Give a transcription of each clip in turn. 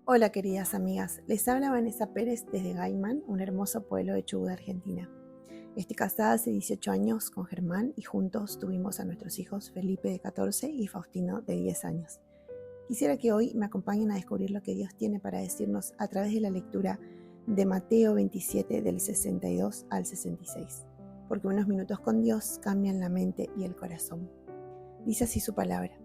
Hola queridas amigas, les habla Vanessa Pérez desde Gaiman, un hermoso pueblo de Chubut, Argentina. Estoy casada hace 18 años con Germán y juntos tuvimos a nuestros hijos Felipe de 14 y Faustino de 10 años. Quisiera que hoy me acompañen a descubrir lo que Dios tiene para decirnos a través de la lectura de Mateo 27 del 62 al 66, porque unos minutos con Dios cambian la mente y el corazón. Dice así su palabra.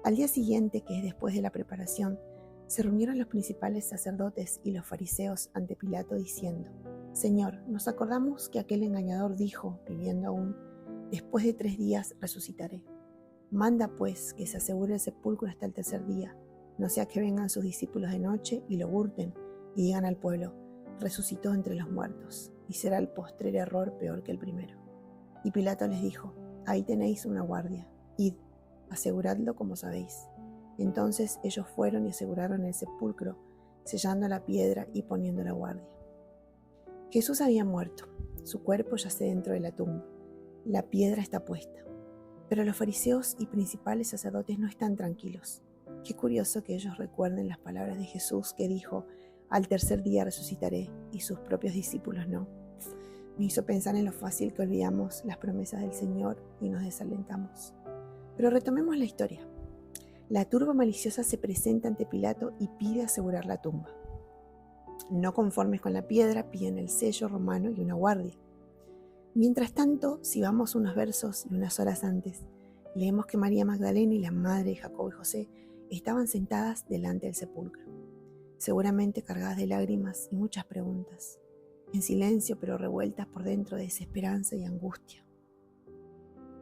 Al día siguiente, que es después de la preparación, se reunieron los principales sacerdotes y los fariseos ante Pilato diciendo: Señor, nos acordamos que aquel engañador dijo, viviendo aún, después de 3 días resucitaré. Manda pues que se asegure el sepulcro hasta el tercer día, no sea que vengan sus discípulos de noche y lo hurten y digan al pueblo: resucitó entre los muertos, y será el postrer error peor que el primero. Y Pilato les dijo: ahí tenéis una guardia, id, aseguradlo como sabéis. Entonces ellos fueron y aseguraron el sepulcro, sellando la piedra y poniendo la guardia. Jesús había muerto, su cuerpo yace dentro de la tumba, la piedra está puesta. Pero los fariseos y principales sacerdotes no están tranquilos. Qué curioso que ellos recuerden las palabras de Jesús que dijo: al tercer día resucitaré, y sus propios discípulos no. Me hizo pensar en lo fácil que olvidamos las promesas del Señor y nos desalentamos. Pero retomemos la historia. La turba maliciosa se presenta ante Pilato y pide asegurar la tumba. No conformes con la piedra, piden el sello romano y una guardia. Mientras tanto, si vamos unos versos y unas horas antes, leemos que María Magdalena y la madre de Jacobo y José estaban sentadas delante del sepulcro, seguramente cargadas de lágrimas y muchas preguntas, en silencio pero revueltas por dentro de desesperanza y angustia.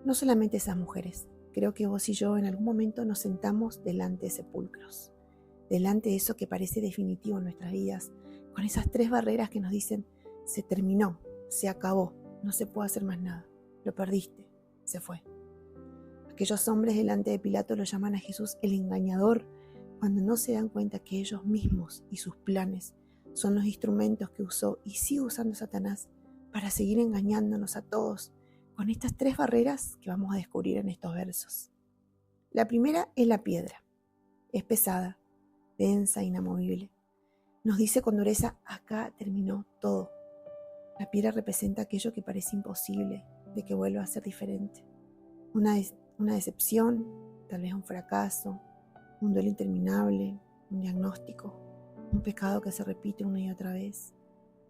No solamente esas mujeres, creo que vos y yo en algún momento nos sentamos delante de sepulcros, delante de eso que parece definitivo en nuestras vidas, con esas 3 barreras que nos dicen: se terminó, se acabó, no se puede hacer más nada, lo perdiste, se fue. Aquellos hombres delante de Pilato lo llaman a Jesús el engañador, cuando no se dan cuenta que ellos mismos y sus planes son los instrumentos que usó y sigue usando Satanás para seguir engañándonos a todos con estas 3 barreras que vamos a descubrir en estos versos. La primera es la piedra. Es pesada, densa, inamovible. Nos dice con dureza: acá terminó todo. La piedra representa aquello que parece imposible de que vuelva a ser diferente. Una decepción, tal vez un fracaso, un duelo interminable, un diagnóstico, un pecado que se repite una y otra vez,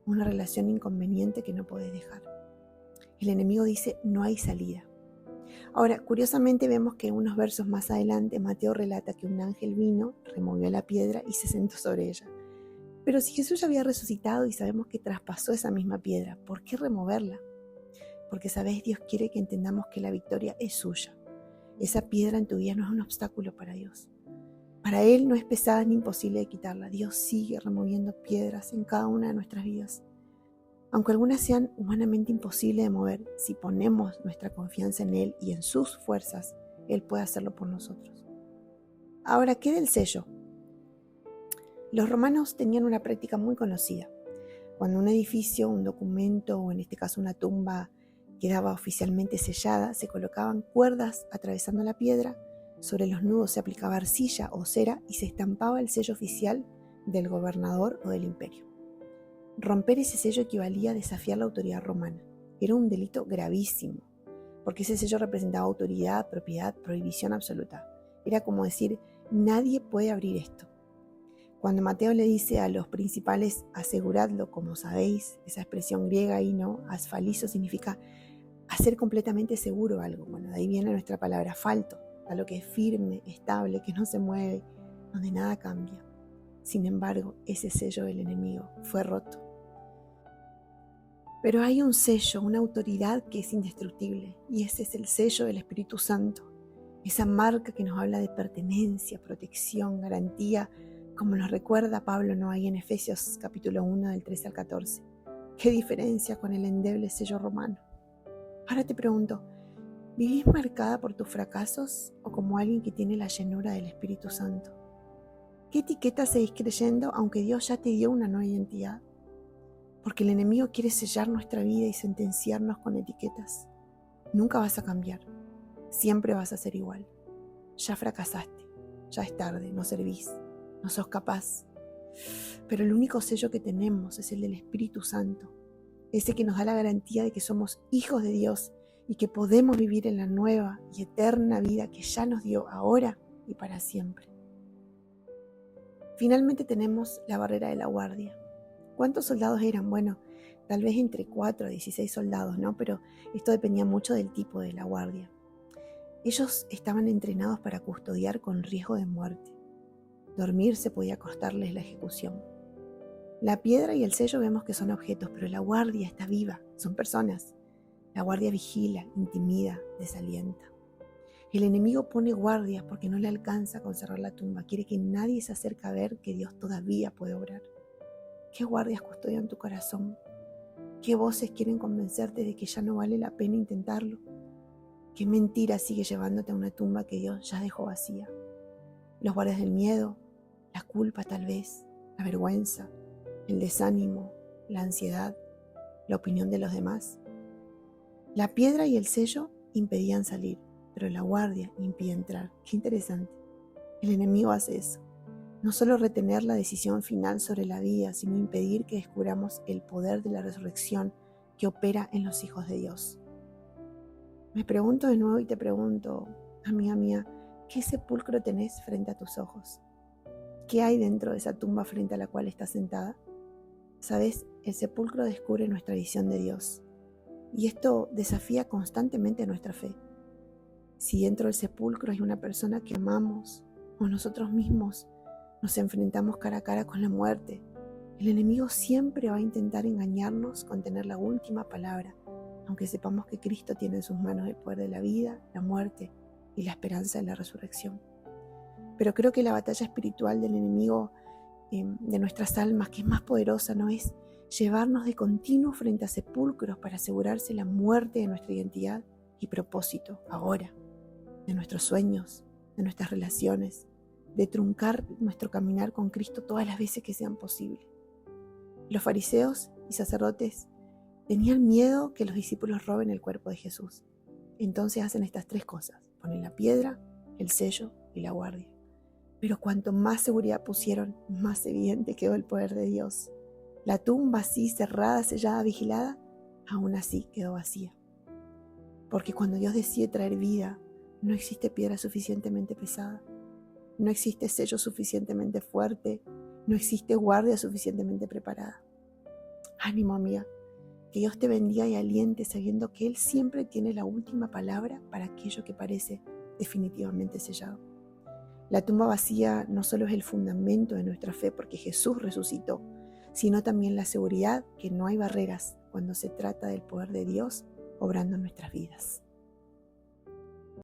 una relación inconveniente que no podés dejar. El enemigo dice: no hay salida. Ahora, curiosamente vemos que unos versos más adelante Mateo relata que un ángel vino, removió la piedra y se sentó sobre ella. Pero si Jesús ya había resucitado y sabemos que traspasó esa misma piedra, ¿por qué removerla? Porque sabés, Dios quiere que entendamos que la victoria es suya. Esa piedra en tu vida no es un obstáculo para Dios. Para Él no es pesada ni imposible de quitarla. Dios sigue removiendo piedras en cada una de nuestras vidas. Aunque algunas sean humanamente imposibles de mover, si ponemos nuestra confianza en Él y en sus fuerzas, Él puede hacerlo por nosotros. Ahora, ¿qué del sello? Los romanos tenían una práctica muy conocida. Cuando un edificio, un documento o en este caso una tumba quedaba oficialmente sellada, se colocaban cuerdas atravesando la piedra, sobre los nudos se aplicaba arcilla o cera y se estampaba el sello oficial del gobernador o del imperio. Romper ese sello equivalía a desafiar la autoridad romana. Era un delito gravísimo, porque ese sello representaba autoridad, propiedad, prohibición absoluta. Era como decir: nadie puede abrir esto. Cuando Mateo le dice a los principales: aseguradlo como sabéis, esa expresión griega ahí, ¿no? Asfalizo significa hacer completamente seguro algo. Bueno, de ahí viene nuestra palabra falto, a lo que es firme, estable, que no se mueve, donde nada cambia. Sin embargo, ese sello del enemigo fue roto. Pero hay un sello, una autoridad que es indestructible, y ese es el sello del Espíritu Santo. Esa marca que nos habla de pertenencia, protección, garantía, como nos recuerda Pablo, ¿no? Ahí en Efesios capítulo 1 del 13 al 14. ¿Qué diferencia con el endeble sello romano? Ahora te pregunto, ¿vivís marcada por tus fracasos o como alguien que tiene la llenura del Espíritu Santo? ¿Qué etiqueta seguís creyendo aunque Dios ya te dio una nueva identidad? Porque el enemigo quiere sellar nuestra vida y sentenciarnos con etiquetas. Nunca vas a cambiar, siempre vas a ser igual. Ya fracasaste, ya es tarde, no servís, no sos capaz. Pero el único sello que tenemos es el del Espíritu Santo, ese que nos da la garantía de que somos hijos de Dios y que podemos vivir en la nueva y eterna vida que ya nos dio ahora y para siempre. Finalmente tenemos la barrera de la guardia. ¿Cuántos soldados eran? Bueno, tal vez entre 4 a 16 soldados, ¿no? Pero esto dependía mucho del tipo de la guardia. Ellos estaban entrenados para custodiar con riesgo de muerte. Dormirse podía costarles la ejecución. La piedra y el sello vemos que son objetos, pero la guardia está viva, son personas. La guardia vigila, intimida, desalienta. El enemigo pone guardias porque no le alcanza con cerrar la tumba. Quiere que nadie se acerque a ver que Dios todavía puede obrar. ¿Qué guardias custodian tu corazón? ¿Qué voces quieren convencerte de que ya no vale la pena intentarlo? ¿Qué mentira sigue llevándote a una tumba que Dios ya dejó vacía? Los guardias del miedo, la culpa tal vez, la vergüenza, el desánimo, la ansiedad, la opinión de los demás. La piedra y el sello impedían salir, pero la guardia impide entrar. Qué interesante. El enemigo hace eso. No solo retener la decisión final sobre la vida, sino impedir que descubramos el poder de la resurrección que opera en los hijos de Dios. Me pregunto de nuevo y te pregunto, amiga mía, ¿qué sepulcro tenés frente a tus ojos? ¿Qué hay dentro de esa tumba frente a la cual estás sentada? ¿Sabes? El sepulcro descubre nuestra visión de Dios. Y esto desafía constantemente nuestra fe. Si dentro del sepulcro hay una persona que amamos, o nosotros mismos nos enfrentamos cara a cara con la muerte, el enemigo siempre va a intentar engañarnos con tener la última palabra, aunque sepamos que Cristo tiene en sus manos el poder de la vida, la muerte y la esperanza de la resurrección. Pero creo que la batalla espiritual del enemigo de nuestras almas, que es más poderosa, no es llevarnos de continuo frente a sepulcros para asegurarse la muerte de nuestra identidad y propósito ahora, de nuestros sueños, de nuestras relaciones, de truncar nuestro caminar con Cristo todas las veces que sean posibles. Los fariseos y sacerdotes tenían miedo que los discípulos roben el cuerpo de Jesús. Entonces hacen estas 3 cosas: ponen la piedra, el sello y la guardia. Pero cuanto más seguridad pusieron, más evidente quedó el poder de Dios. La tumba así, cerrada, sellada, vigilada, aún así quedó vacía. Porque cuando Dios decide traer vida, no existe piedra suficientemente pesada, no existe sello suficientemente fuerte, no existe guardia suficientemente preparada. Ánimo, amiga, que Dios te bendiga y aliente sabiendo que Él siempre tiene la última palabra para aquello que parece definitivamente sellado. La tumba vacía no solo es el fundamento de nuestra fe porque Jesús resucitó, sino también la seguridad que no hay barreras cuando se trata del poder de Dios obrando en nuestras vidas.